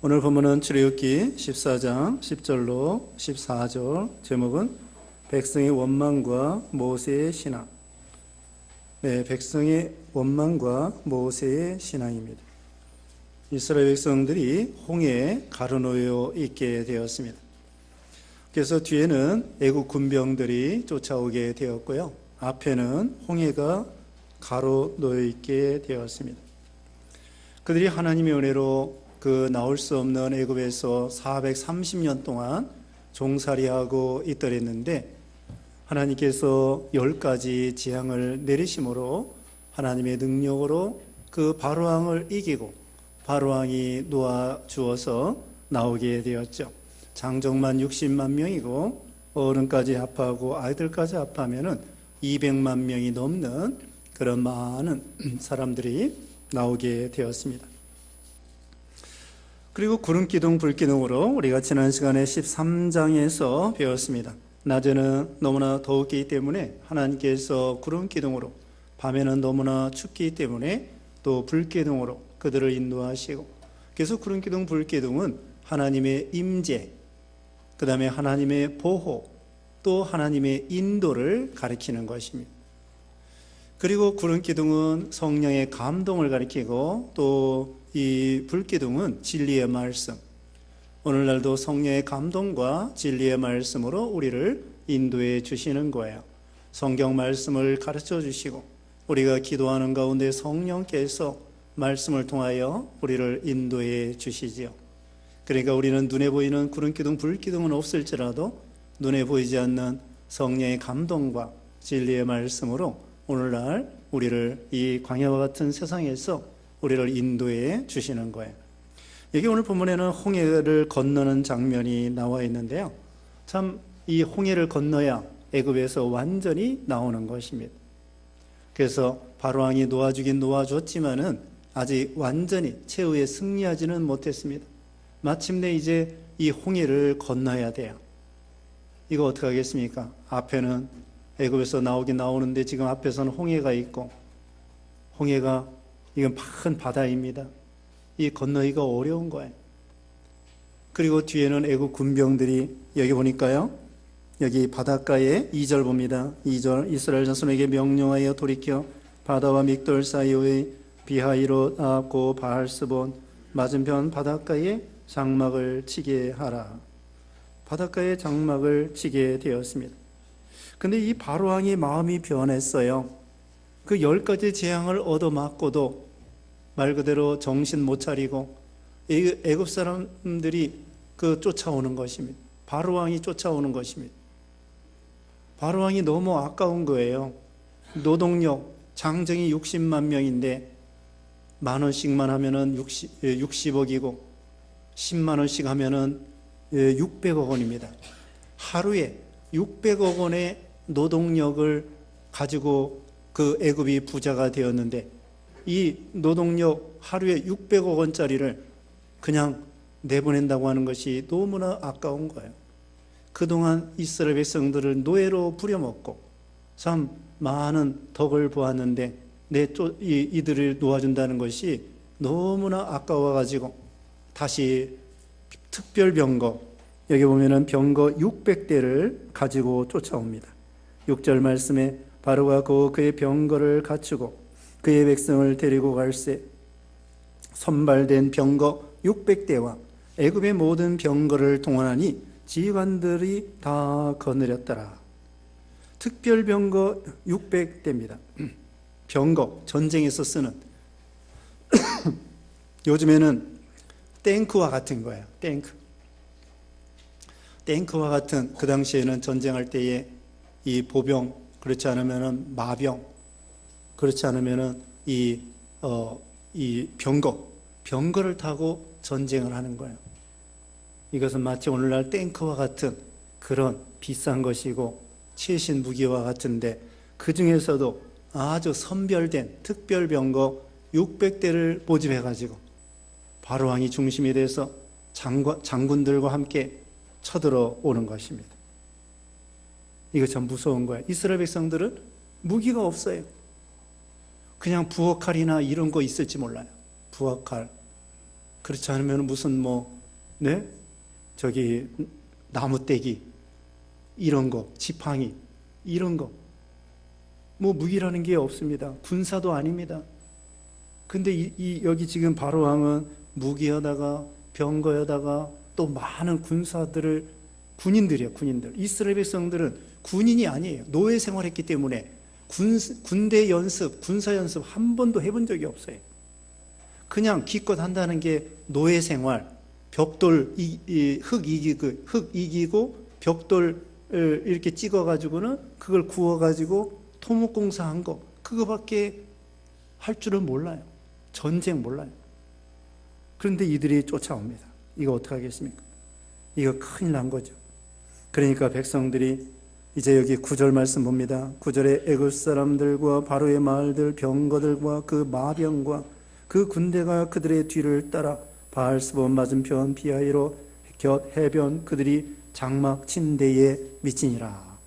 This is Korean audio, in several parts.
오늘 본문은 출애굽기 14장 10절로 14절, 제목은 백성의 원망과 모세의 신앙. 네, 백성의 원망과 모세의 신앙입니다. 이스라엘 백성들이 홍해에 가로놓여 있게 되었습니다. 그래서 뒤에는 애국 군병들이 쫓아오게 되었고요, 앞에는 홍해가 가로놓여 있게 되었습니다. 그들이 하나님의 은혜로 나올 수 없는 애굽에서 430년 동안 종살이하고 있더랬는데, 하나님께서 10가지 재앙을 내리심으로 하나님의 능력으로 그 바로왕을 이기고 바로왕이 놓아주어서 나오게 되었죠. 장정만 60만 명이고 어른까지 합하고 아이들까지 합하면 200만 명이 넘는 그런 많은 사람들이 나오게 되었습니다. 그리고 구름기둥 불기둥으로 우리가 지난 시간에 13장에서 배웠습니다. 낮에는 너무나 더웠기 때문에 하나님께서 구름기둥으로, 밤에는 너무나 춥기 때문에 또 불기둥으로 그들을 인도하시고, 그래서 구름기둥 불기둥은 하나님의 임재, 그 다음에 하나님의 보호, 또 하나님의 인도를 가리키는 것입니다. 그리고 구름기둥은 성령의 감동을 가리키고, 또 이 불기둥은 진리의 말씀, 오늘날도 성령의 감동과 진리의 말씀으로 우리를 인도해 주시는 거예요. 성경 말씀을 가르쳐 주시고, 우리가 기도하는 가운데 성령께서 말씀을 통하여 우리를 인도해 주시지요. 그러니까 우리는 눈에 보이는 구름기둥 불기둥은 없을지라도 눈에 보이지 않는 성령의 감동과 진리의 말씀으로 오늘날 우리를 이 광야와 같은 세상에서 우리를 인도해 주시는 거예요. 여기 오늘 본문에는 홍해를 건너는 장면이 나와 있는데요, 참 이 홍해를 건너야 애굽에서 완전히 나오는 것입니다. 그래서 바로왕이 놓아주긴 놓아줬지만은 아직 완전히 최후에 승리하지는 못했습니다. 마침내 이제 이 홍해를 건너야 돼요. 이거 어떻게 하겠습니까? 앞에는 애굽에서 나오긴 나오는데 지금 앞에서는 홍해가 있고, 홍해가 이건 큰 바다입니다. 이 건너기가 어려운 거예요. 그리고 뒤에는 애국 군병들이, 여기 보니까요, 여기 바닷가에 2절 봅니다. 2절, 이스라엘 자손에게 명령하여 돌이켜 바다와 믹돌 사이의 비하이롯 앞고 바알스본 맞은편 바닷가에 장막을 치게 하라. 바닷가에 장막을 치게 되었습니다. 근데 이 바로왕의 마음이 변했어요. 그 10가지 재앙을 얻어맞고도 말 그대로 정신 못 차리고 애굽 사람들이 쫓아오는 것입니다. 바로왕이 쫓아오는 것입니다. 바로왕이 너무 아까운 거예요. 노동력, 장정이 60만 명인데 10,000원씩만 하면은 60억이고 10만 원씩 하면은 600억 원입니다. 하루에 600억 원의 노동력을 가지고 애굽이 부자가 되었는데, 이 노동력 하루에 600억 원짜리를 그냥 내보낸다고 하는 것이 너무나 아까운 거예요. 그동안 이스라엘 백성들을 노예로 부려먹고 참 많은 덕을 보았는데 이들을 놓아준다는 것이 너무나 아까워가지고 다시 특별병거, 여기 보면은 병거 600대를 가지고 쫓아옵니다. 6절 말씀에 바로가 그의 병거를 갖추고 그의 백성을 데리고 갈새 선발된 병거 600대와 애굽의 모든 병거를 동원하니 지휘관들이 다 거느렸더라. 특별병거 600대입니다. 병거, 전쟁에서 쓰는 요즘에는 탱크와 같은 거예요. 탱크와 같은, 그 당시에는 전쟁할 때에 이 보병, 그렇지 않으면은 마병, 그렇지 않으면은 이 병거를 타고 전쟁을 하는 거예요. 이것은 마치 오늘날 탱크와 같은 그런 비싼 것이고 최신 무기와 같은데, 그 중에서도 아주 선별된 특별병거 600대를 모집해가지고 바로왕이 중심이 돼서 장군들과 함께 쳐들어오는 것입니다. 이거 참 무서운 거예요. 이스라엘 백성들은 무기가 없어요. 그냥 부엌칼이나 이런 거 있을지 몰라요. 부엌칼. 그렇지 않으면 무슨 네? 저기 나무떼기 이런 거, 지팡이 이런 거 무기라는 게 없습니다. 군사도 아닙니다. 근데 여기 지금 바로왕은 무기여다가 병거여다가 또 많은 군사들을 군인들이에요. 군인들. 이스라엘 백성들은 군인이 아니에요. 노예 생활했기 때문에 군대 연습, 군사 연습 한 번도 해본 적이 없어요. 그냥 기껏 한다는 게 노예 생활, 벽돌 흙 이기고 벽돌 이렇게 찍어가지고는 그걸 구워가지고 토목공사한 거 그거밖에 할 줄은 몰라요. 전쟁 몰라요. 그런데 이들이 쫓아옵니다. 이거 어떡하겠습니까? 이거 큰일 난 거죠. 그러니까 백성들이 이제 여기 9절 말씀 봅니다. 9절에 애굽 사람들과 바로의 마을들 병거들과 그 마병과 그 군대가 그들의 뒤를 따라 바알스본 맞은편 비하이로 곁 해변 그들이 장막 친 데에 미치니라.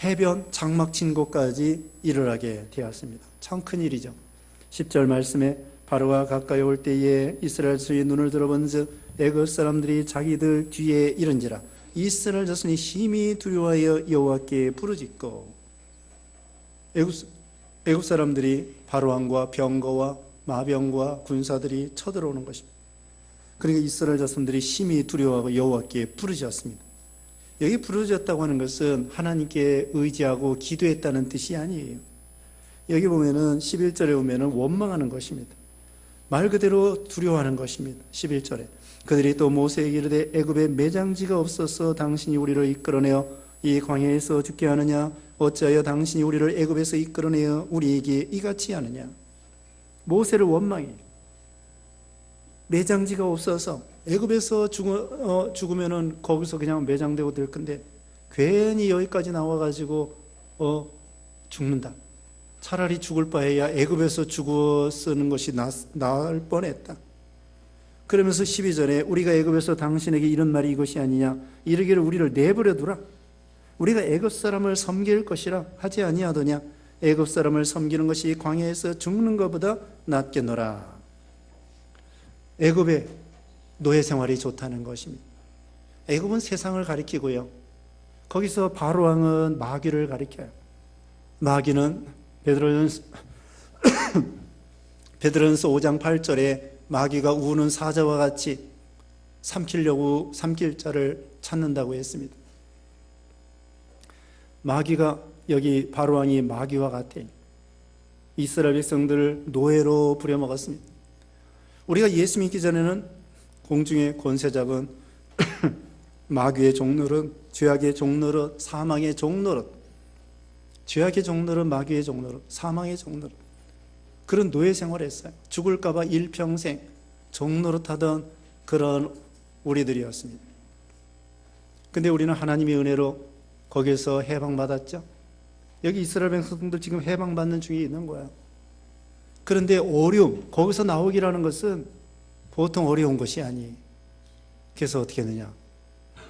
해변 장막 친 곳까지 이르게 되었습니다. 참 큰일이죠. 10절 말씀에 바로가 가까이 올 때에 이스라엘 수의 눈을 들어본즉 애굽 사람들이 자기들 뒤에 이른지라. 이스라엘 자손이 심히 두려워하여 여호와께 부르짖고. 애굽 사람들이 바로왕과 병거와 마병과 군사들이 쳐들어오는 것입니다. 그러니까 이스라엘 자손들이 심히 두려워하고 여호와께 부르짖었습니다. 여기 부르짖었다고 하는 것은 하나님께 의지하고 기도했다는 뜻이 아니에요. 여기 보면은 11절에 보면은 원망하는 것입니다. 말 그대로 두려워하는 것입니다. 11절에 그들이 또 모세에게 이르되 애굽에 매장지가 없어서 당신이 우리를 이끌어내어 이 광야에서 죽게 하느냐? 어찌하여 당신이 우리를 애굽에서 이끌어내어 우리에게 이같이 하느냐? 모세를 원망해요. 매장지가 없어서 애굽에서 죽으면은 거기서 그냥 매장되고 될 건데 괜히 여기까지 나와가지고 죽는다. 차라리 죽을 바에야 애굽에서 죽어 쓰는 것이 나을 뻔했다. 그러면서 12절에 우리가 애굽에서 당신에게 이런 말이 이것이 아니냐? 이르기를 우리를 내버려 두라. 우리가 애굽 사람을 섬길 것이라 하지 아니하더냐? 애굽 사람을 섬기는 것이 광야에서 죽는 것보다 낫겠노라. 애굽의 노예 생활이 좋다는 것입니다. 애굽은 세상을 가리키고요. 거기서 바로왕은 마귀를 가리켜요. 마귀는 베드로전서 5장 8절에 마귀가 우는 사자와 같이 삼킬 자를 찾는다고 했습니다. 마귀가 여기 바로왕이 마귀와 같아요. 이스라엘 백성들을 노예로 부려먹었습니다. 우리가 예수 믿기 전에는 공중의 권세 잡은 마귀의 종노릇, 죄악의 종노릇, 사망의 종노릇, 죄악의 종노릇, 마귀의 종노릇, 사망의 종노릇, 그런 노예 생활을 했어요. 죽을까 봐 일평생 종노릇하던 그런 우리들이었습니다. 근데 우리는 하나님의 은혜로 거기에서 해방받았죠. 여기 이스라엘 백성들 지금 해방받는 중에 있는 거야. 그런데 어려움, 거기서 나오기라는 것은 보통 어려운 것이 아니에요. 그래서 어떻게 했느냐?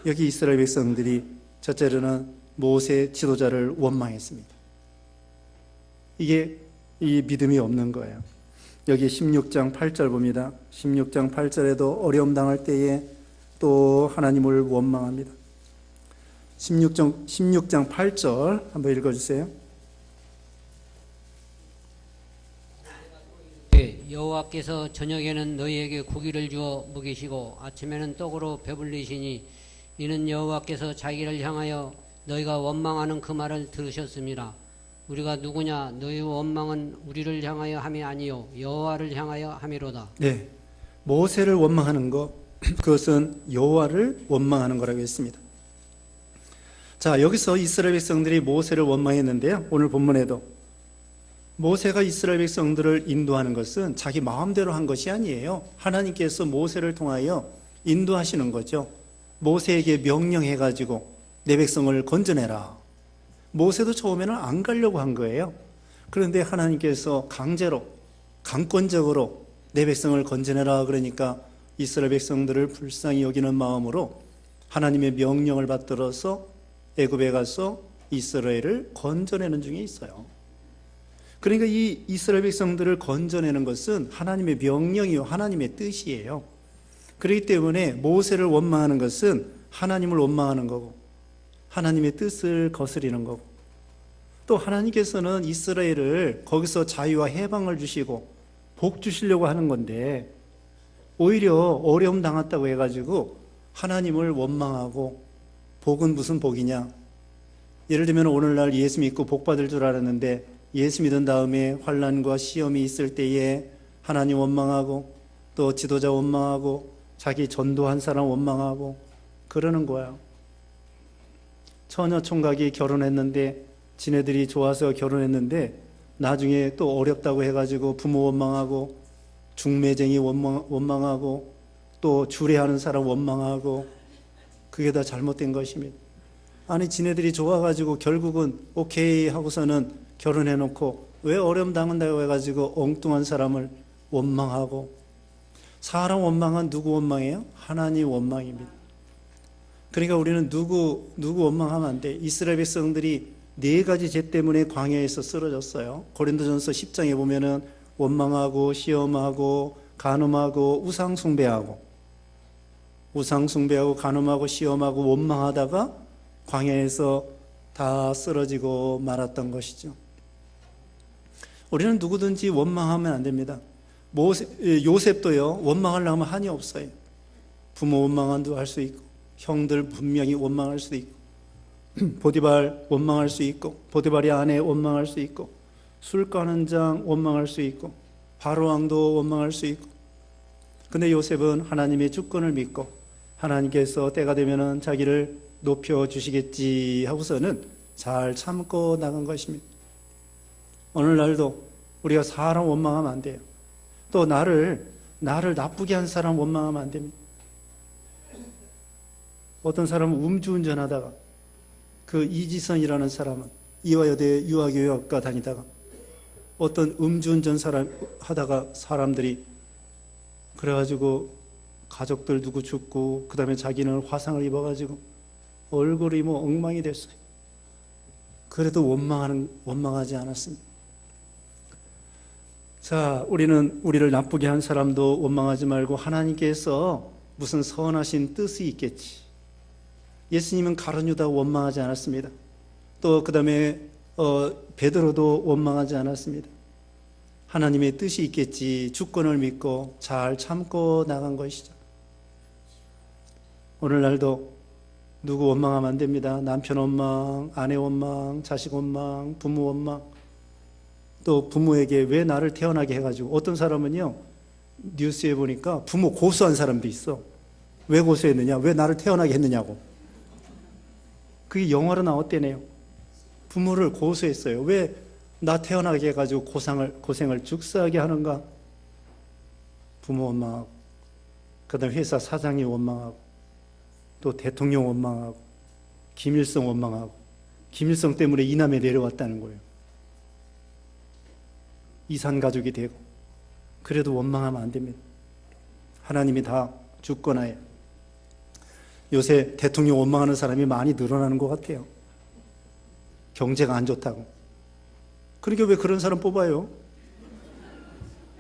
여기 이스라엘 백성들이 첫째로는 모세 지도자를 원망했습니다. 이게 이 믿음이 없는 거예요. 여기 16장 8절 봅니다. 16장 8절에도 어려움 당할 때에 또 하나님을 원망합니다. 16장 8절 한번 읽어주세요. 여호와께서 저녁에는 너희에게 고기를 주어 먹이시고 아침에는 떡으로 배불리시니 이는 여호와께서 자기를 향하여 너희가 원망하는 그 말을 들으셨습니다. 우리가 누구냐? 너희 원망은 우리를 향하여 함이 아니요 여호와를 향하여 함이로다. 네, 모세를 원망하는 것, 그것은 여호와를 원망하는 거라고 했습니다. 자, 여기서 이스라엘 백성들이 모세를 원망했는데요. 오늘 본문에도 모세가 이스라엘 백성들을 인도하는 것은 자기 마음대로 한 것이 아니에요. 하나님께서 모세를 통하여 인도하시는 거죠. 모세에게 명령해가지고 내 백성을 건져내라. 모세도 처음에는 안 가려고 한 거예요. 그런데 하나님께서 강제로, 강권적으로 내 백성을 건져내라 그러니까 이스라엘 백성들을 불쌍히 여기는 마음으로 하나님의 명령을 받들어서 애굽에 가서 이스라엘을 건져내는 중에 있어요. 그러니까 이 이스라엘 백성들을 건져내는 것은 하나님의 명령이요 하나님의 뜻이에요. 그렇기 때문에 모세를 원망하는 것은 하나님을 원망하는 거고 하나님의 뜻을 거스리는 거고, 또 하나님께서는 이스라엘을 거기서 자유와 해방을 주시고 복 주시려고 하는 건데, 오히려 어려움 당했다고 해가지고 하나님을 원망하고, 복은 무슨 복이냐? 예를 들면 오늘날 예수 믿고 복 받을 줄 알았는데 예수 믿은 다음에 환난과 시험이 있을 때에 하나님 원망하고, 또 지도자 원망하고, 자기 전도한 사람 원망하고 그러는 거야. 처녀 총각이 결혼했는데, 지네들이 좋아서 결혼했는데 나중에 또 어렵다고 해가지고 부모 원망하고, 중매쟁이 원망하고, 또 주례하는 사람 원망하고, 그게 다 잘못된 것입니다. 아니, 지네들이 좋아가지고 결국은 오케이 하고서는 결혼해놓고 왜 어려움 당한다고 해가지고 엉뚱한 사람을 원망하고. 사람 원망은 누구 원망이에요? 하나님 원망입니다. 그러니까 우리는 누구 원망하면 안 돼. 이스라엘 백성들이 4가지 죄 때문에 광야에서 쓰러졌어요. 고린도전서 10장에 보면은 원망하고, 시험하고, 간음하고, 우상숭배하고, 간음하고, 시험하고, 원망하다가 광야에서 다 쓰러지고 말았던 것이죠. 우리는 누구든지 원망하면 안 됩니다. 요셉도요, 원망하려면 한이 없어요. 부모 원망도 할 수 있고, 형들 분명히 원망할 수도 있고, 보디발 원망할 수 있고, 보디발의 아내 원망할 수 있고, 술 까는 장 원망할 수 있고, 바로왕도 원망할 수 있고. 근데 요셉은 하나님의 주권을 믿고 하나님께서 때가 되면은 자기를 높여주시겠지 하고서는 잘 참고 나간 것입니다. 오늘날도 우리가 사람 원망하면 안 돼요. 또 나를 나쁘게 한 사람 원망하면 안 됩니다. 어떤 사람은 음주운전하다가, 그 이지선이라는 사람은 이화여대 유아교육학과 다니다가 어떤 음주운전 하다가 사람들이 그래가지고 가족들 누구 죽고, 그 다음에 자기는 화상을 입어가지고 얼굴이 엉망이 됐어요. 그래도 원망하지 않았습니다. 자, 우리를 나쁘게 한 사람도 원망하지 말고 하나님께서 무슨 선하신 뜻이 있겠지. 예수님은 가룟 유다 원망하지 않았습니다. 또 그 다음에 베드로도 원망하지 않았습니다. 하나님의 뜻이 있겠지. 주권을 믿고 잘 참고 나간 것이죠. 오늘날도 누구 원망하면 안 됩니다. 남편 원망, 아내 원망, 자식 원망, 부모 원망. 또 부모에게 왜 나를 태어나게 해가지고, 어떤 사람은요, 뉴스에 보니까 부모 고소한 사람도 있어. 왜 고소했느냐? 왜 나를 태어나게 했느냐고. 그게 영화로 나왔대네요. 부모를 고소했어요. 왜 나 태어나게 해가지고 고생을 죽사하게 하는가? 부모 원망하고, 그 다음에 회사 사장이 원망하고, 또 대통령 원망하고, 김일성 원망하고. 김일성 때문에 이남에 내려왔다는 거예요. 이산 가족이 되고. 그래도 원망하면 안 됩니다. 하나님이 다 주권하에. 요새 대통령 원망하는 사람이 많이 늘어나는 것 같아요. 경제가 안 좋다고. 그러니까 왜 그런 사람 뽑아요?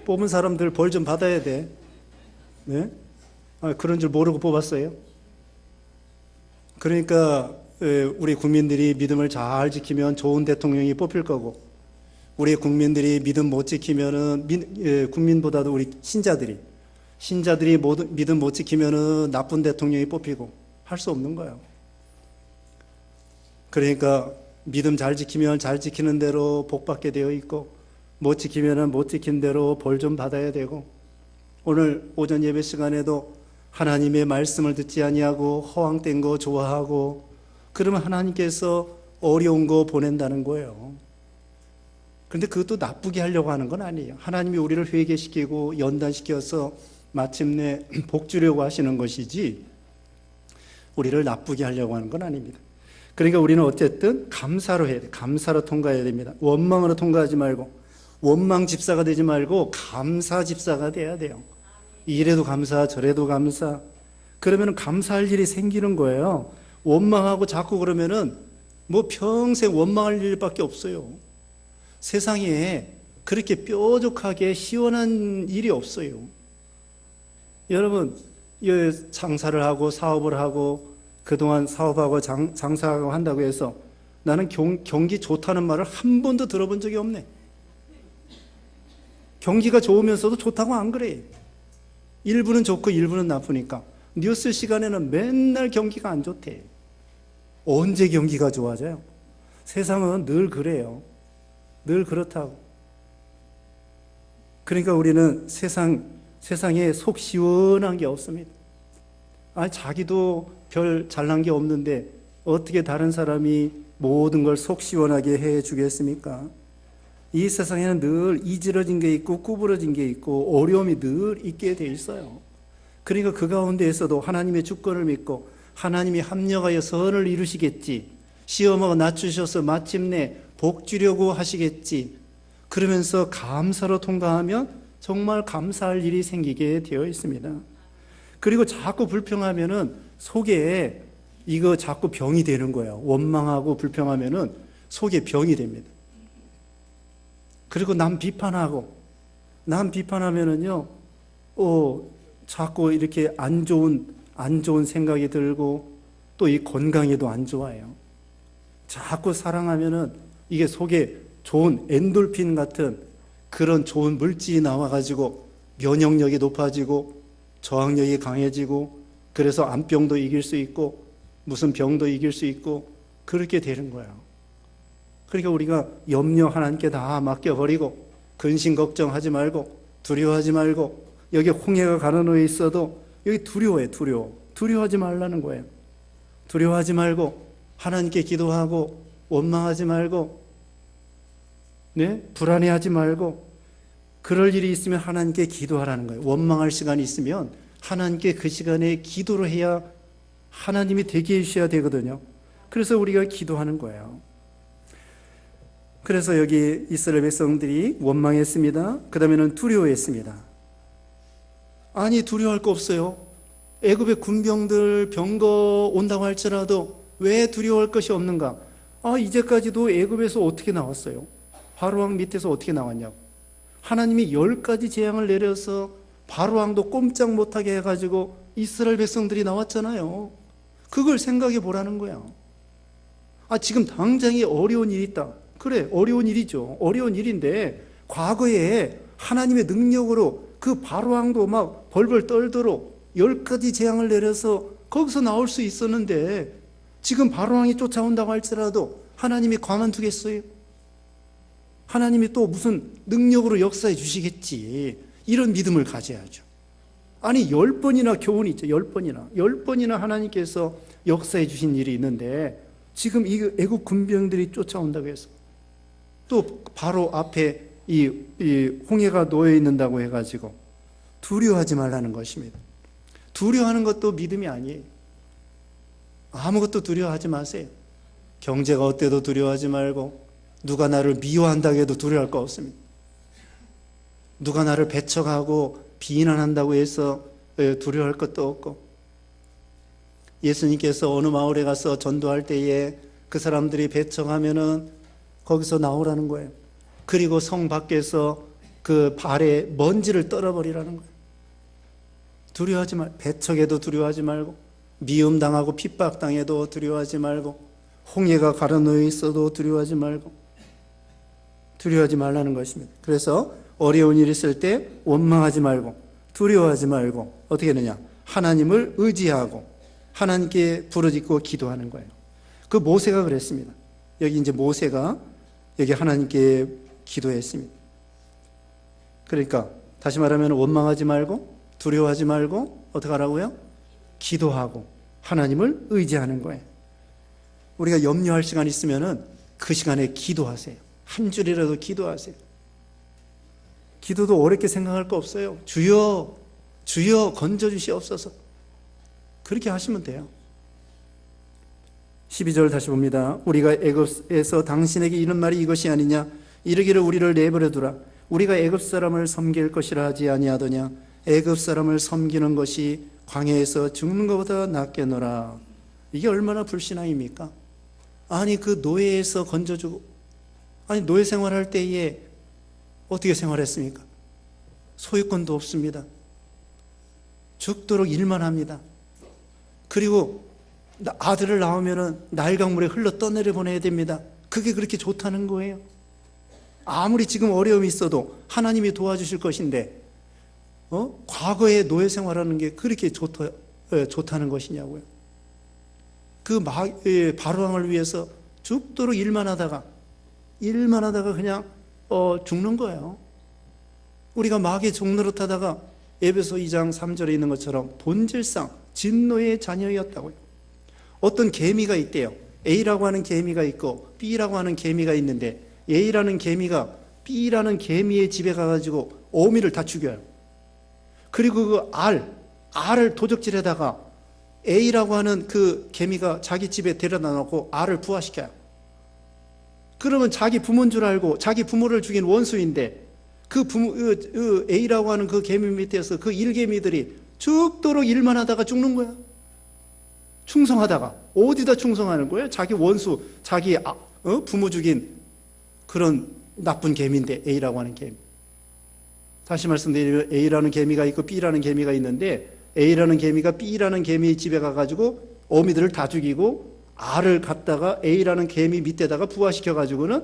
뽑은 사람들 벌 좀 받아야 돼. 네? 그런 줄 모르고 뽑았어요. 그러니까 우리 국민들이 믿음을 잘 지키면 좋은 대통령이 뽑힐 거고, 우리 국민들이 믿음 못 지키면은 국민보다도 우리 신자들이 믿음 못 지키면은 나쁜 대통령이 뽑히고, 할 수 없는 거예요. 그러니까 믿음 잘 지키면 잘 지키는 대로 복 받게 되어 있고, 못 지키면은 못 지킨 대로 벌 좀 받아야 되고. 오늘 오전 예배 시간에도 하나님의 말씀을 듣지 아니하고 허황된 거 좋아하고, 그러면 하나님께서 어려운 거 보낸다는 거예요. 그런데 그것도 나쁘게 하려고 하는 건 아니에요. 하나님이 우리를 회개시키고 연단시켜서 마침내 복 주려고 하시는 것이지, 우리를 나쁘게 하려고 하는 건 아닙니다. 그러니까 우리는 어쨌든 감사로 해야 돼. 감사로 통과해야 됩니다. 원망으로 통과하지 말고, 원망 집사가 되지 말고 감사 집사가 돼야 돼요. 이래도 감사, 저래도 감사. 그러면 감사할 일이 생기는 거예요. 원망하고 자꾸 그러면은 평생 원망할 일밖에 없어요. 세상에 그렇게 뾰족하게 시원한 일이 없어요. 여러분, 장사를 하고 사업을 하고 그동안 사업하고 장사하고 한다고 해서 나는 경기 좋다는 말을 한 번도 들어본 적이 없네. 경기가 좋으면서도 좋다고 안 그래. 일부는 좋고 일부는 나쁘니까. 뉴스 시간에는 맨날 경기가 안 좋대. 언제 경기가 좋아져요? 세상은 늘 그래요. 늘 그렇다고. 그러니까 우리는 세상에 속 시원한 게 없습니다. 자기도 별 잘난 게 없는데 어떻게 다른 사람이 모든 걸 속 시원하게 해 주겠습니까? 이 세상에는 늘 이지러진 게 있고 구부러진 게 있고 어려움이 늘 있게 돼 있어요. 그러니까 그 가운데에서도 하나님의 주권을 믿고 하나님이 합력하여 선을 이루시겠지, 시험하고 낮추셔서 마침내 복 주려고 하시겠지, 그러면서 감사로 통과하면 정말 감사할 일이 생기게 되어 있습니다. 그리고 자꾸 불평하면은 속에 이거 자꾸 병이 되는 거예요. 원망하고 불평하면은 속에 병이 됩니다. 그리고 남 비판하면은요, 자꾸 이렇게 안 좋은 생각이 들고 또 이 건강에도 안 좋아요. 자꾸 사랑하면은 이게 속에 좋은 엔돌핀 같은 그런 좋은 물질이 나와가지고 면역력이 높아지고 저항력이 강해지고 그래서 암병도 이길 수 있고 무슨 병도 이길 수 있고 그렇게 되는 거예요. 그러니까 우리가 염려 하나님께 다 맡겨버리고 근심 걱정하지 말고 두려워하지 말고, 여기 홍해가 가라놓여 있어도 여기 두려워하지 말라는 거예요. 두려워하지 말고 하나님께 기도하고 원망하지 말고 불안해하지 말고, 그럴 일이 있으면 하나님께 기도하라는 거예요. 원망할 시간이 있으면 하나님께 그 시간에 기도를 해야 하나님이 되게 해주셔야 되거든요. 그래서 우리가 기도하는 거예요. 그래서 여기 이스라엘 백성들이 원망했습니다. 그 다음에는 두려워했습니다. 아니, 두려워할 거 없어요. 애굽의 군병들 병거 온다고 할지라도 왜 두려워할 것이 없는가? 이제까지도 애굽에서 어떻게 나왔어요? 바로왕 밑에서 어떻게 나왔냐고. 하나님이 10가지 재앙을 내려서 바로왕도 꼼짝 못하게 해가지고 이스라엘 백성들이 나왔잖아요. 그걸 생각해 보라는 거야. 지금 당장에 어려운 일이 있다. 그래, 어려운 일이죠. 어려운 일인데 과거에 하나님의 능력으로 그 바로왕도 막 벌벌 떨도록 10가지 재앙을 내려서 거기서 나올 수 있었는데 지금 바로왕이 쫓아온다고 할지라도 하나님이 가만두겠어요? 하나님이 또 무슨 능력으로 역사해 주시겠지, 이런 믿음을 가져야죠. 10번이나 교훈이 있죠. 10번이나 하나님께서 역사해 주신 일이 있는데 지금 이 애국 군병들이 쫓아온다고 해서 또 바로 앞에 이 홍해가 놓여 있는다고 해가지고 두려워하지 말라는 것입니다. 두려워하는 것도 믿음이 아니에요. 아무것도 두려워하지 마세요. 경제가 어때도 두려워하지 말고, 누가 나를 미워한다고 해도 두려워할 거 없습니다. 누가 나를 배척하고 비난한다고 해서 두려워할 것도 없고, 예수님께서 어느 마을에 가서 전도할 때에 그 사람들이 배척하면은 거기서 나오라는 거예요. 그리고 성 밖에서 그 발에 먼지를 떨어버리라는 거예요. 두려워하지 말고, 배척해도 두려워하지 말고, 미움당하고 핍박당해도 두려워하지 말고, 홍해가 가라놓여 있어도 두려워하지 말고, 두려워하지 말라는 것입니다. 그래서 어려운 일이 있을 때 원망하지 말고 두려워하지 말고 어떻게 하느냐? 하나님을 의지하고 하나님께 부르짖고 기도하는 거예요. 그 모세가 그랬습니다. 여기 이제 모세가 여기 하나님께 기도했습니다. 그러니까 다시 말하면 원망하지 말고 두려워하지 말고 어떻게 하라고요? 기도하고 하나님을 의지하는 거예요. 우리가 염려할 시간이 있으면은 그 시간에 기도하세요. 한 줄이라도 기도하세요. 기도도 어렵게 생각할 거 없어요. 주여, 주여 건져주시옵소서. 그렇게 하시면 돼요. 12절 다시 봅니다. 우리가 애굽에서 당신에게 이런 말이 이것이 아니냐? 이르기를 우리를 내버려 두라. 우리가 애굽 사람을 섬길 것이라 하지 아니하더냐? 애굽 사람을 섬기는 것이 광야에서 죽는 것보다 낫겠노라. 이게 얼마나 불신앙입니까? 그 노예에서 건져주고, 아니, 노예 생활할 때에 어떻게 생활했습니까? 소유권도 없습니다. 죽도록 일만 합니다. 그리고 아들을 낳으면 나일강물에 흘러 떠내려 보내야 됩니다. 그게 그렇게 좋다는 거예요. 아무리 지금 어려움이 있어도 하나님이 도와주실 것인데 과거에 노예 생활하는 게 그렇게 좋다는 것이냐고요. 그 바로왕을 위해서 죽도록 일만 하다가 그냥 죽는 거예요. 우리가 마귀의 종노릇 하다가 에베소 2장 3절에 있는 것처럼 본질상 진노의 자녀였다고요. 어떤 개미가 있대요. A라고 하는 개미가 있고 B라고 하는 개미가 있는데 A라는 개미가 B라는 개미의 집에 가가지고 어미를 다 죽여요. 그리고 그 알을 도적질에다가 A라고 하는 그 개미가 자기 집에 데려다 놓고 알을 부화시켜요. 그러면 자기 부모인 줄 알고 자기 부모를 죽인 원수인데 그 A라고 하는 그 개미 밑에서 그 일개미들이 죽도록 일만 하다가 죽는 거야. 충성하다가. 어디다 충성하는 거예요? 자기 원수, 자기 부모 죽인 그런 나쁜 개미인데, A라고 하는 개미. 다시 말씀드리면 A라는 개미가 있고 B라는 개미가 있는데 A라는 개미가 B라는 개미 집에 가가지고 어미들을 다 죽이고 알을 갖다가 A라는 개미 밑에다가 부화시켜가지고는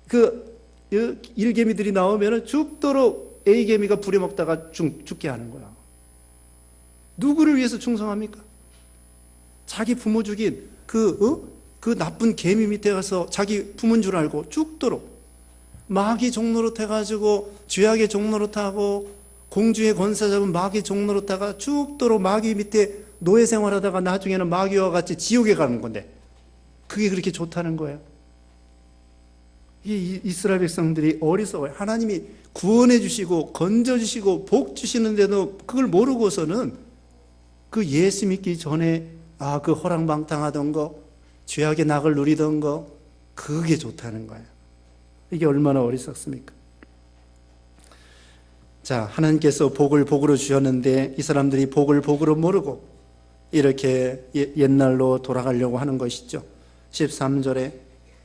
그 일개미들이 나오면 죽도록 A개미가 부려먹다가 죽게 하는 거야. 누구를 위해서 충성합니까? 자기 부모 죽인 그 나쁜 개미 밑에 가서 자기 부모인 줄 알고 죽도록 마귀 종노릇 해가지고 죄악의 종노릇하고 공주의 권세 잡은 마귀 종노릇하다가 죽도록 마귀 밑에 노예 생활하다가 나중에는 마귀와 같이 지옥에 가는 건데 그게 그렇게 좋다는 거예요. 이 이스라엘 백성들이 어리석어요. 하나님이 구원해 주시고 건져 주시고 복 주시는데도 그걸 모르고서는 그 예수 믿기 전에 그 허랑방탕하던 거, 죄악의 낙을 누리던 거, 그게 좋다는 거예요. 이게 얼마나 어리석습니까? 자, 하나님께서 복을 복으로 주셨는데 이 사람들이 복을 복으로 모르고 이렇게 옛날로 돌아가려고 하는 것이죠. 13절에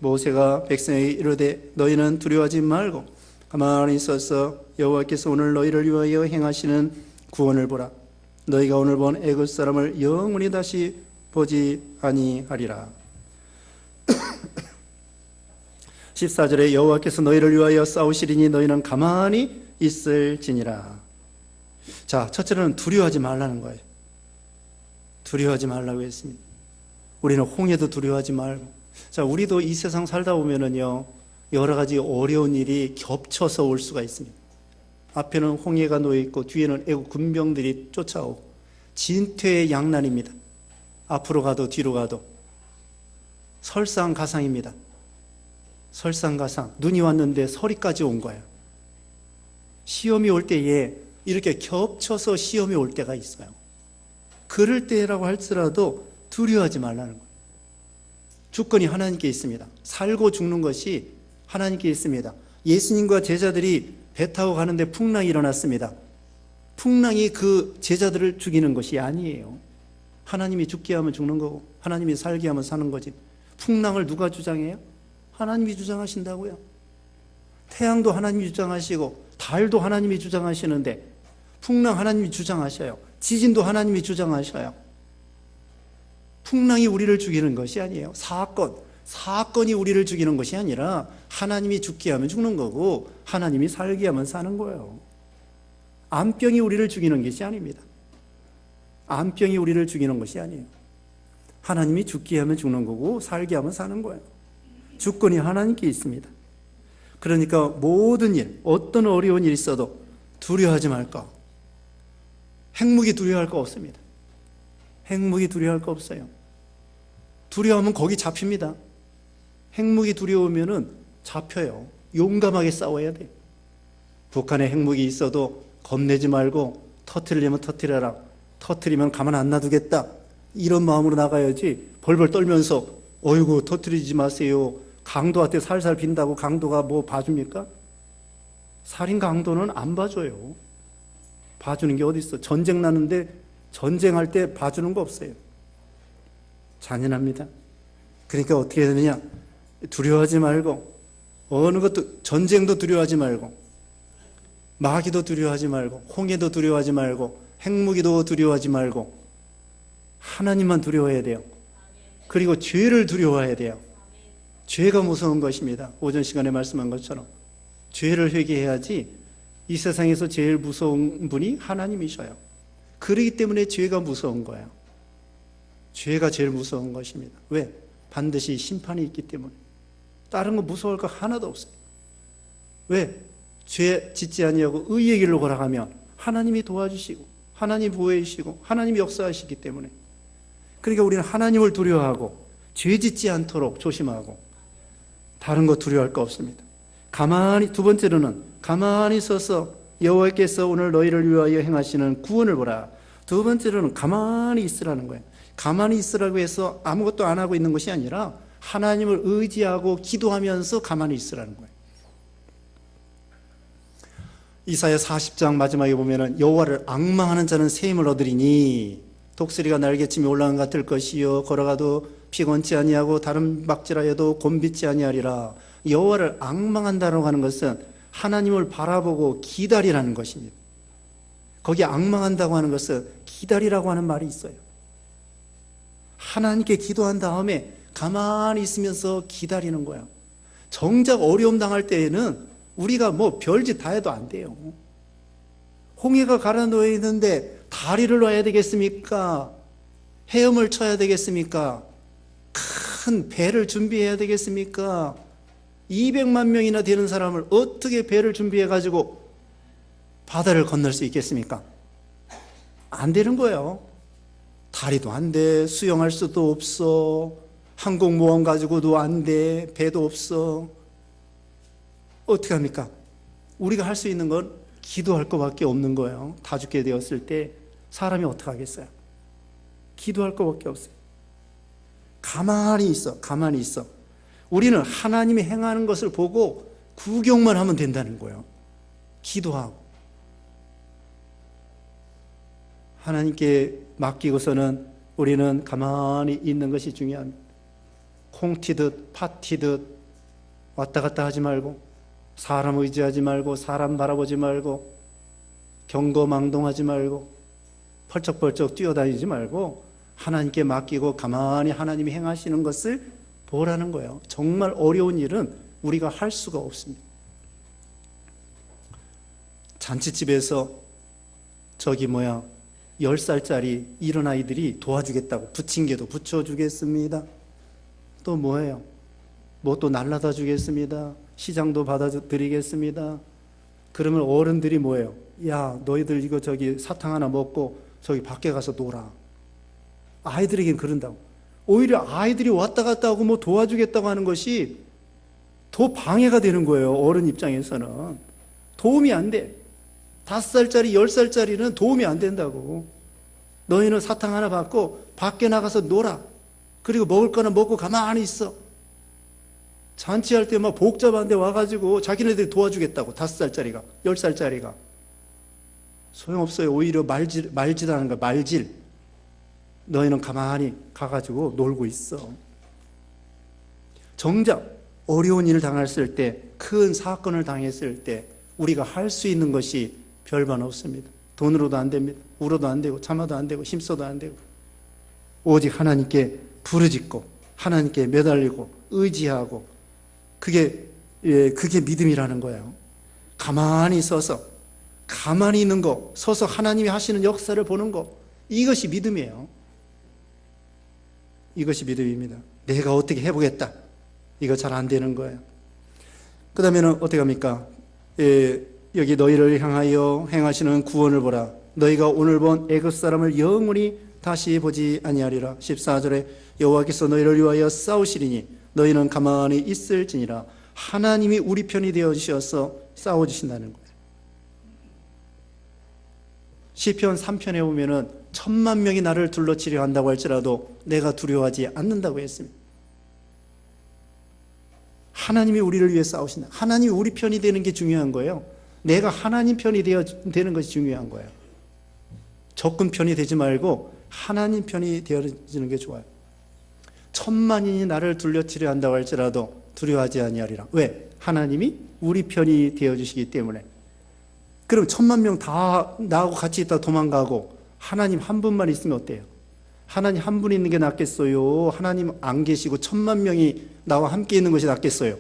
모세가 백성에게 이르되 너희는 두려워하지 말고 가만히 있어서 여호와께서 오늘 너희를 위하여 행하시는 구원을 보라. 너희가 오늘 본 애굽 사람을 영원히 다시 보지 아니하리라. 14절에 여호와께서 너희를 위하여 싸우시리니 너희는 가만히 있을지니라. 자, 첫째로는 두려워하지 말라는 거예요. 두려워하지 말라고 했습니다. 우리는 홍해도 두려워하지 말고. 자, 우리도 이 세상 살다 보면은요, 여러 가지 어려운 일이 겹쳐서 올 수가 있습니다. 앞에는 홍해가 놓여 있고 뒤에는 애국 군병들이 쫓아오고 진퇴의 양난입니다. 앞으로 가도 뒤로 가도 설상가상입니다. 설상가상. 눈이 왔는데 서리까지 온 거예요. 시험이 올 때에 이렇게 겹쳐서 시험이 올 때가 있어요. 그럴 때라고 할지라도 두려워하지 말라는 거예요. 주권이 하나님께 있습니다. 살고 죽는 것이 하나님께 있습니다. 예수님과 제자들이 배 타고 가는데 풍랑이 일어났습니다. 풍랑이 그 제자들을 죽이는 것이 아니에요. 하나님이 죽게 하면 죽는 거고 하나님이 살게 하면 사는 거지. 풍랑을 누가 주장해요? 하나님이 주장하신다고요. 태양도 하나님이 주장하시고 달도 하나님이 주장하시는데 풍랑 하나님이 주장하셔요. 지진도 하나님이 주장하셔요. 풍랑이 우리를 죽이는 것이 아니에요. 사건이 우리를 죽이는 것이 아니라 하나님이 죽게 하면 죽는 거고 하나님이 살게 하면 사는 거예요. 암병이 우리를 죽이는 것이 아닙니다. 암병이 우리를 죽이는 것이 아니에요. 하나님이 죽게 하면 죽는 거고 살게 하면 사는 거예요. 주권이 하나님께 있습니다. 그러니까 모든 일, 어떤 어려운 일이 있어도 두려워하지 말까. 핵무기 두려워할 거 없습니다. 핵무기 두려워할 거 없어요. 두려워하면 거기 잡힙니다. 핵무기 두려우면은 잡혀요. 용감하게 싸워야 돼요. 북한에 핵무기 있어도 겁내지 말고 터뜨리려면 터뜨려라. 터뜨리면 가만 안 놔두겠다. 이런 마음으로 나가야지 벌벌 떨면서 어이구 터뜨리지 마세요. 강도한테 살살 빈다고 강도가 뭐 봐줍니까? 살인 강도는 안 봐줘요. 봐주는 게 어디 있어? 전쟁 나는데 전쟁할 때 봐주는 거 없어요. 잔인합니다. 그러니까 어떻게 되느냐? 두려워하지 말고 어느 것도, 전쟁도 두려워하지 말고, 마귀도 두려워하지 말고, 홍해도 두려워하지 말고, 핵무기도 두려워하지 말고, 하나님만 두려워해야 돼요. 그리고 죄를 두려워해야 돼요. 죄가 무서운 것입니다. 오전 시간에 말씀한 것처럼 죄를 회개해야지. 이 세상에서 제일 무서운 분이 하나님이셔요. 그렇기 때문에 죄가 무서운 거예요. 죄가 제일 무서운 것입니다. 왜? 반드시 심판이 있기 때문에. 다른 거 무서울 거 하나도 없어요. 왜? 죄 짓지 아니하고 의의 길로 걸어가면 하나님이 도와주시고 하나님이 보호해 주시고 하나님이 역사하시기 때문에. 그러니까 우리는 하나님을 두려워하고 죄 짓지 않도록 조심하고 다른 거 두려워할 거 없습니다. 가만히, 두 번째로는 가만히 서서 여호와께서 오늘 너희를 위하여 행하시는 구원을 보라. 두 번째로는 가만히 있으라는 거예요. 가만히 있으라고 해서 아무것도 안 하고 있는 것이 아니라 하나님을 의지하고 기도하면서 가만히 있으라는 거예요. 이사야 40장 마지막에 보면은 여호와를 앙망하는 자는 새 힘을 얻으리니 독수리가 날개치며 올라간 것 같을 것이요 걸어가도 피곤치 아니하고 다른 박질하여도 곤비치 아니하리라. 여호와를 앙망한다라고 하는 것은 하나님을 바라보고 기다리라는 것입니다. 거기 앙망한다고 하는 것은 기다리라고 하는 말이 있어요. 하나님께 기도한 다음에 가만히 있으면서 기다리는 거야. 정작 어려움 당할 때에는 우리가 뭐 별짓 다 해도 안 돼요. 홍해가 가라 놓여 있는데 다리를 놔야 되겠습니까? 헤엄을 쳐야 되겠습니까? 큰 배를 준비해야 되겠습니까? 200만 명이나 되는 사람을 어떻게 배를 준비해 가지고 바다를 건널 수 있겠습니까? 안 되는 거예요. 다리도 안 돼, 수영할 수도 없어, 항공모함 가지고도 안 돼, 배도 없어. 어떻게 합니까? 우리가 할 수 있는 건 기도할 것밖에 없는 거예요. 다 죽게 되었을 때 사람이 어떻게 하겠어요? 기도할 것밖에 없어요. 가만히 있어, 가만히 있어. 우리는 하나님이 행하는 것을 보고 구경만 하면 된다는 거예요. 기도하고 하나님께 맡기고서는 우리는 가만히 있는 것이 중요합니다. 콩 튀듯 팥 튀듯 왔다 갔다 하지 말고, 사람 의지하지 말고, 사람 바라보지 말고, 경거망동하지 말고, 펄쩍펄쩍 뛰어다니지 말고 하나님께 맡기고 가만히 하나님이 행하시는 것을 보라는 거예요. 정말 어려운 일은 우리가 할 수가 없습니다. 잔치집에서 10살짜리 이런 아이들이 도와주겠다고 부침개도 부쳐주겠습니다. 또 뭐예요? 뭐 또 날라다 주겠습니다. 시장도 받아드리겠습니다. 그러면 어른들이 뭐예요? 야, 너희들 이거 사탕 하나 먹고 저기 밖에 가서 놀아. 아이들에겐 그런다고. 오히려 아이들이 왔다 갔다 하고 뭐 도와주겠다고 하는 것이 더 방해가 되는 거예요. 어른 입장에서는. 도움이 안 돼. 5살짜리, 10살짜리는 도움이 안 된다고. 너희는 사탕 하나 받고 밖에 나가서 놀아. 그리고 먹을 거나 먹고 가만히 있어. 잔치할 때 막 복잡한데 와가지고 자기네들이 도와주겠다고. 5살짜리가, 10살짜리가. 소용없어요. 오히려 말질하는 거야. 말질. 너희는 가만히 가가지고 놀고 있어. 정작 어려운 일을 당했을 때, 큰 사건을 당했을 때 우리가 할 수 있는 것이 별반 없습니다. 돈으로도 안 됩니다. 울어도 안 되고 참아도 안 되고 힘써도 안 되고 오직 하나님께 부르짖고 하나님께 매달리고 의지하고 그게 믿음이라는 거예요. 가만히 서서 가만히 있는 거, 서서 하나님이 하시는 역사를 보는 거, 이것이 믿음이에요. 이것이 믿음입니다. 내가 어떻게 해보겠다. 이거 잘 안 되는 거예요. 그 다음에는 어떻게 합니까? 여기 너희를 향하여 행하시는 구원을 보라. 너희가 오늘 본 애굽 사람을 영원히 다시 보지 아니하리라. 14절에 여호와께서 너희를 위하여 싸우시리니 너희는 가만히 있을지니라. 하나님이 우리 편이 되어 주셔서 싸워주신다는 거예요. 시편 3편에 보면은 1000만 명이 나를 둘러치려 한다고 할지라도 내가 두려워하지 않는다고 했습니다. 하나님이 우리를 위해 싸우신다. 하나님이 우리 편이 되는 게 중요한 거예요. 내가 하나님 편이 되는 것이 중요한 거예요. 적군 편이 되지 말고 하나님 편이 되어지는 게 좋아요. 1000만인이 나를 둘러치려 한다고 할지라도 두려워하지 아니하리라. 왜? 하나님이 우리 편이 되어주시기 때문에. 그럼 10,000명 다 나하고 같이 있다 도망가고 하나님 한 분만 있으면 어때요? 하나님 한 분 있는 게 낫겠어요? 하나님 안 계시고 10,000,000명이 나와 함께 있는 것이 낫겠어요?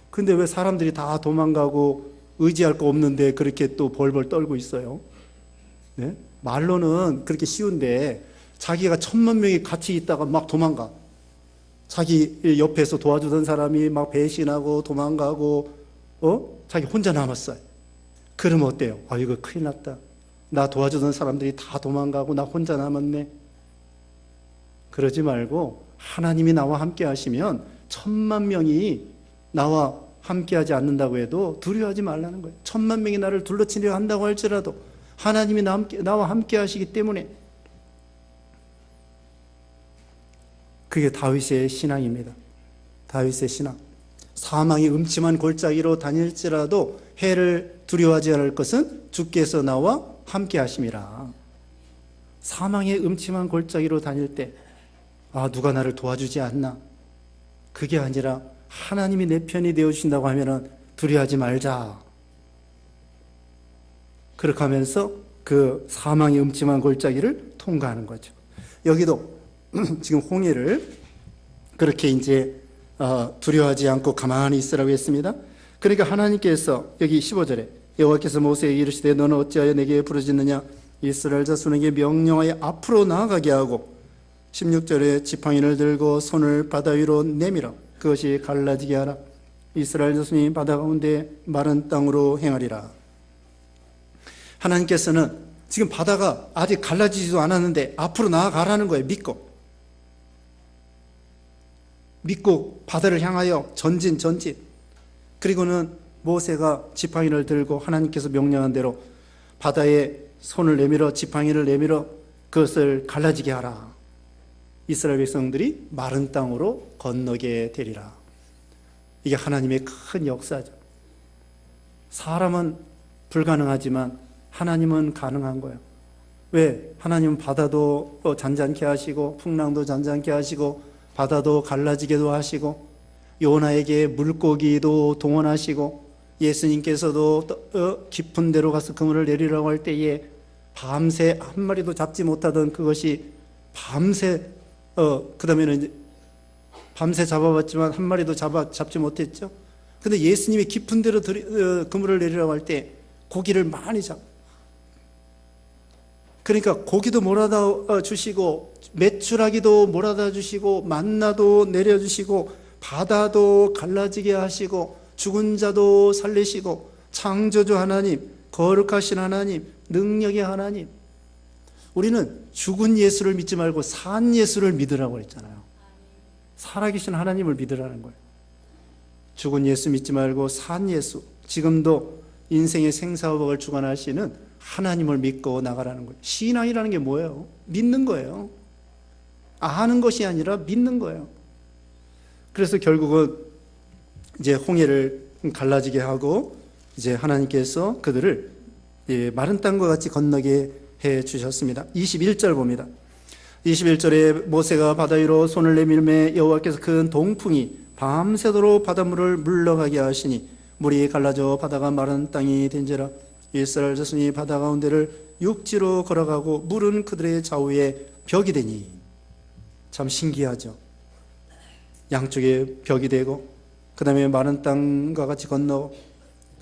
근데 왜 사람들이 다 도망가고 의지할 거 없는데 그렇게 또 벌벌 떨고 있어요? 네? 말로는 그렇게 쉬운데 자기가 10,000,000명이 같이 있다가 막 도망가. 자기 옆에서 도와주던 사람이 막 배신하고 도망가고 자기 혼자 남았어요. 그러면 어때요? 이거 큰일 났다. 나 도와주던 사람들이 다 도망가고 나 혼자 남았네. 그러지 말고 하나님이 나와 함께 하시면 10,000,000명이 나와 함께 하지 않는다고 해도 두려워하지 말라는 거예요. 10,000,000명이 나를 둘러치려 한다고 할지라도 하나님이 나와 함께 하시기 때문에. 그게 다윗의 신앙입니다. 다윗의 신앙. 사망이 음침한 골짜기로 다닐지라도 해를 두려워하지 않을 것은 주께서 나와 함께 하심이라. 사망의 음침한 골짜기로 다닐 때 누가 나를 도와주지 않나? 그게 아니라 하나님이 내 편이 되어주신다고 하면 두려워하지 말자. 그렇게 하면서 그 사망의 음침한 골짜기를 통과하는 거죠. 여기도 지금 홍해를 그렇게 이제 두려워하지 않고 가만히 있으라고 했습니다. 그러니까 하나님께서 여기 15절에 여호와께서 모세에게 이르시되 너는 어찌하여 내게 부르짖느냐 이스라엘 자손에게 명령하여 앞으로 나아가게 하고 16절에 지팡이를 들고 손을 바다 위로 내밀어 그것이 갈라지게 하라. 이스라엘 자손이 바다 가운데 마른 땅으로 행하리라. 하나님께서는 지금 바다가 아직 갈라지지도 않았는데 앞으로 나아가라는 거예요. 믿고 바다를 향하여 전진. 그리고는 모세가 지팡이를 들고 하나님께서 명령한 대로 바다에 손을 내밀어 지팡이를 내밀어 그것을 갈라지게 하라. 이스라엘 백성들이 마른 땅으로 건너게 되리라. 이게 하나님의 큰 역사죠. 사람은 불가능하지만 하나님은 가능한 거예요. 왜? 하나님은 바다도 잔잔케 하시고 풍랑도 잔잔케 하시고 바다도 갈라지게도 하시고 요나에게 물고기도 동원하시고 예수님께서도 깊은 데로 가서 그물을 내리라고 할 때에 밤새 한 마리도 잡지 못하던 그것이 밤새 그 다음에는 밤새 잡아봤지만 한 마리도 잡지 못했죠. 근데 예수님이 깊은 데로 그물을 내리라고 할 때 고기를 많이 그러니까 고기도 몰아다 주시고 메추라기도 몰아다 주시고 만나도 내려주시고 바다도 갈라지게 하시고 죽은 자도 살리시고 창조주 하나님, 거룩하신 하나님, 능력의 하나님. 우리는 죽은 예수를 믿지 말고 산 예수를 믿으라고 했잖아요. 살아계신 하나님을 믿으라는 거예요. 죽은 예수 믿지 말고 산 예수, 지금도 인생의 생사화복을 주관하시는 하나님을 믿고 나가라는 거예요. 신앙이라는 게 뭐예요? 믿는 거예요. 아는 것이 아니라 믿는 거예요. 그래서 결국은 이제 홍해를 갈라지게 하고 이제 하나님께서 그들을 마른 땅과 같이 건너게 해 주셨습니다. 21절 봅니다. 21절에 모세가 바다 위로 손을 내밀매 여호와께서 큰 동풍이 밤새도록 바닷물을 물러가게 하시니 물이 갈라져 바다가 마른 땅이 된지라. 이스라엘 자손이 바다 가운데를 육지로 걸어가고 물은 그들의 좌우에 벽이 되니. 참 신기하죠. 양쪽에 벽이 되고 그 다음에 마른 땅과 같이 건너.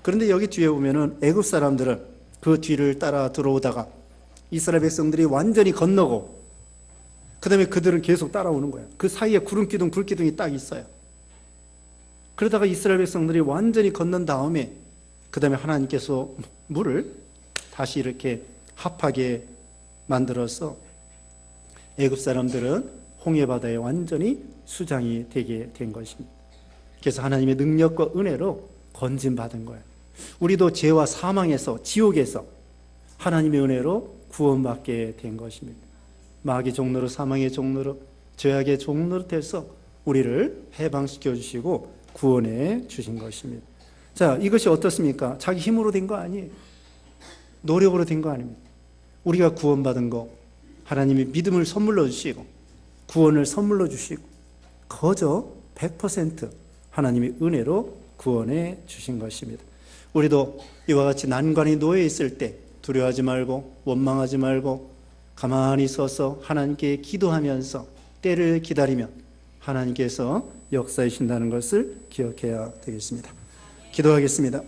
그런데 여기 뒤에 보면은 애굽 사람들은 그 뒤를 따라 들어오다가 이스라엘 백성들이 완전히 건너고 그 다음에 그들은 계속 따라오는 거예요. 그 사이에 구름기둥 불기둥이 딱 있어요. 그러다가 이스라엘 백성들이 완전히 건넌 다음에 그 다음에 하나님께서 물을 다시 이렇게 합하게 만들어서 애굽 사람들은 홍해바다에 완전히 수장이 되게 된 것입니다. 그래서 하나님의 능력과 은혜로 건진받은 거예요. 우리도 죄와 사망에서 지옥에서 하나님의 은혜로 구원받게 된 것입니다. 마귀 종로로 사망의 종로로 죄악의 종로로 돼서 우리를 해방시켜 주시고 구원해 주신 것입니다. 자, 이것이 어떻습니까? 자기 힘으로 된 거 아니에요. 노력으로 된 거 아닙니다. 우리가 구원받은 거 하나님이 믿음을 선물로 주시고 구원을 선물로 주시고 거저 100% 하나님의 은혜로 구원해 주신 것입니다. 우리도 이와 같이 난관이 놓여 있을 때 두려워하지 말고 원망하지 말고 가만히 서서 하나님께 기도하면서 때를 기다리면 하나님께서 역사해 주신다는 것을 기억해야 되겠습니다. 기도하겠습니다.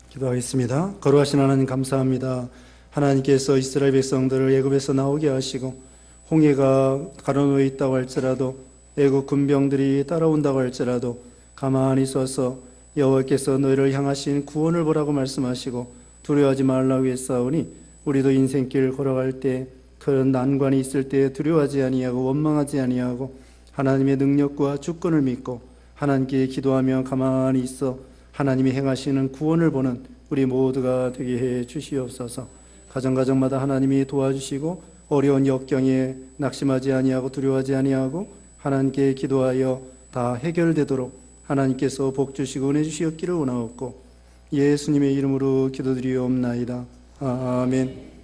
기도하겠습니다. 거룩하신 하나님 감사합니다. 하나님께서 이스라엘 백성들을 애굽에서 나오게 하시고 홍해가 가로놓여 있다고 할지라도 애굽 군병들이 따라온다고 할지라도 가만히 서서 여호와께서 너희를 향하신 구원을 보라고 말씀하시고 두려워하지 말라고 했사오니 우리도 인생길 걸어갈 때 그런 난관이 있을 때 두려워하지 아니하고 원망하지 아니하고 하나님의 능력과 주권을 믿고 하나님께 기도하며 가만히 있어 하나님이 행하시는 구원을 보는 우리 모두가 되게 해 주시옵소서. 가정마다 하나님이 도와주시고 어려운 역경에 낙심하지 아니하고 두려워하지 아니하고 하나님께 기도하여 다 해결되도록 하나님께서 복 주시고 은혜 주시옵기를 원하옵고 예수님의 이름으로 기도드리옵나이다. 아멘.